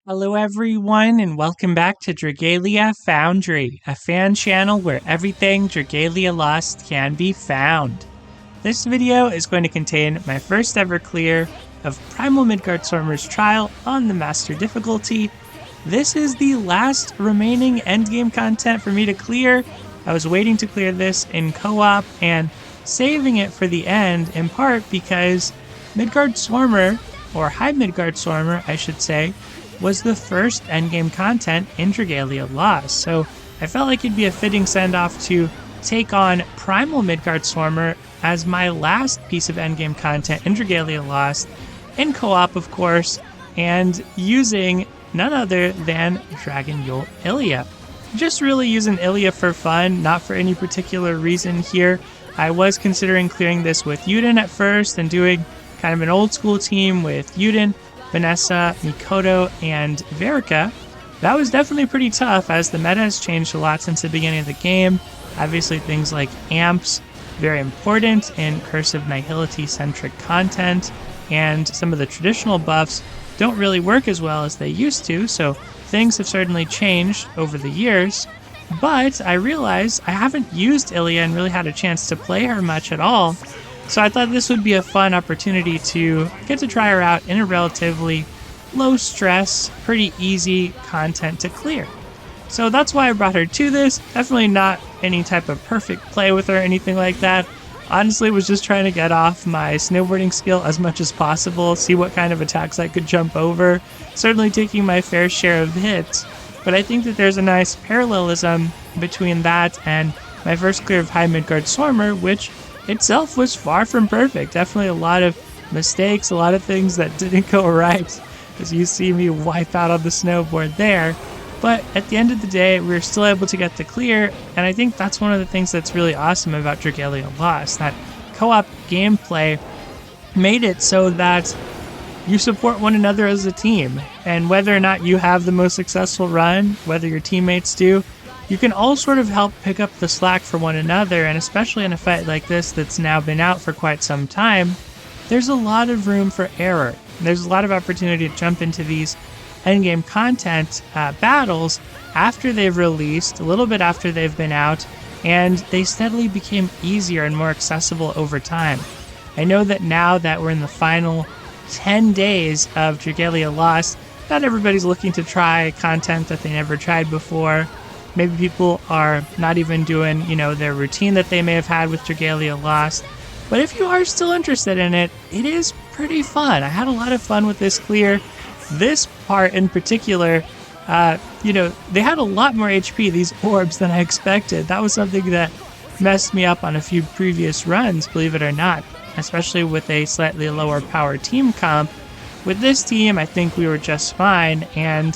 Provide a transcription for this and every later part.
Hello everyone and welcome back to Dragalia Foundry, a fan channel where everything Dragalia Lost can be found. This video is going to contain my first ever clear of Primal Midgardsormr's trial on the Master difficulty. This is the last remaining endgame content for me to clear. I was waiting to clear this in co-op and saving it for the end, in part because Midgardsormr, or High Midgardsormr I should say, was the first endgame content in Dragalia Lost, so I felt like it'd be a fitting send-off to take on Primal Midgardsormr as my last piece of endgame content in Dragalia Lost, in co-op of course, and using none other than Dragalia Ilya. Just really using Ilya for fun, not for any particular reason here. I was considering clearing this with Yuden at first and doing kind of an old school team with Yuden, Vanessa, Mikoto, and Verica. That was definitely pretty tough as the meta has changed a lot since the beginning of the game. Obviously things like amps, very important in Curse of Nihility-centric content, and some of the traditional buffs don't really work as well as they used to, so things have certainly changed over the years. But I realized I haven't used Ilya and really had a chance to play her much at all. So I thought this would be a fun opportunity to get to try her out in a relatively low stress, pretty easy content to clear. So that's why I brought her to this. Definitely not any type of perfect play with her or anything like that. Honestly, was just trying to get off my snowboarding skill as much as possible, see what kind of attacks I could jump over, certainly taking my fair share of hits. But I think that there's a nice parallelism between that and my first clear of High Midgardsormr, which itself was far from perfect. Definitely a lot of mistakes, a lot of things that didn't go right, as you see me wipe out on the snowboard there. But at the end of the day, we were still able to get the clear, and I think that's one of the things that's really awesome about Dragalia Lost. That co-op gameplay made it so that you support one another as a team, and whether or not you have the most successful run, whether your teammates do, you can all sort of help pick up the slack for one another, and especially in a fight like this that's now been out for quite some time, there's a lot of room for error. There's a lot of opportunity to jump into these endgame content battles after they've released, a little bit after they've been out, and they steadily became easier and more accessible over time. I know that now that we're in the final 10 days of Dragalia Lost, not everybody's looking to try content that they never tried before. Maybe people are not even doing, their routine that they may have had with Dragalia Lost. But if you are still interested in it, it is pretty fun. I had a lot of fun with this clear. This part in particular, they had a lot more HP, these orbs, than I expected. That was something that messed me up on a few previous runs, believe it or not, especially with a slightly lower power team comp. With this team, I think we were just fine, and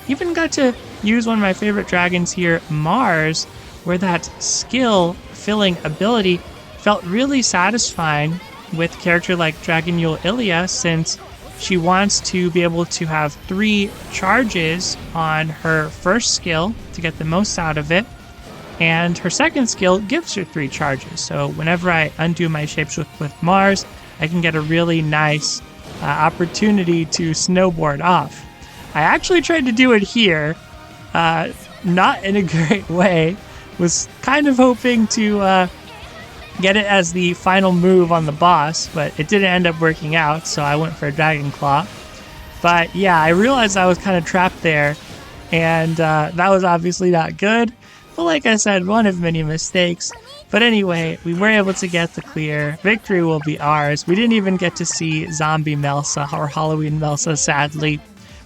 even got to use one of my favorite dragons here, Mars, where that skill-filling ability felt really satisfying with a character like Dragalia Ilya, since she wants to be able to have 3 charges on her first skill to get the most out of it, and her second skill gives her 3 charges. So whenever I undo my shapeshift with Mars, I can get a really nice opportunity to snowboard off. I actually tried to do it here, not in a great way. Was kind of hoping to get it as the final move on the boss, but it didn't end up working out, so I went for a Dragon Claw. But yeah, I realized I was kind of trapped there, and that was obviously not good. But like I said, one of many mistakes. But anyway, we were able to get the clear. Victory will be ours. We didn't even get to see Zombie Melsa or Halloween Melsa, sadly.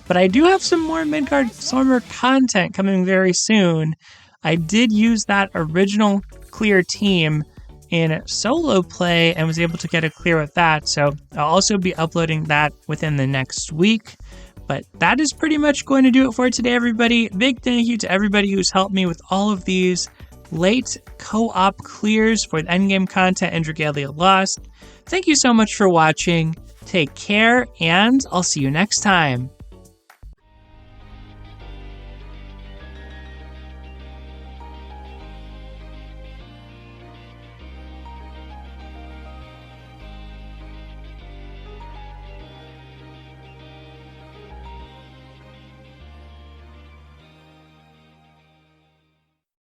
But I do have some more Midgardsormr content coming very soon. I did use that original clear team in solo play and was able to get a clear with that, so I'll also be uploading that within the next week. But that is pretty much going to do it for today, everybody. Big thank you to everybody who's helped me with all of these late co-op clears for the endgame content in Dragalia Lost. Thank you so much for watching. Take care, and I'll see you next time.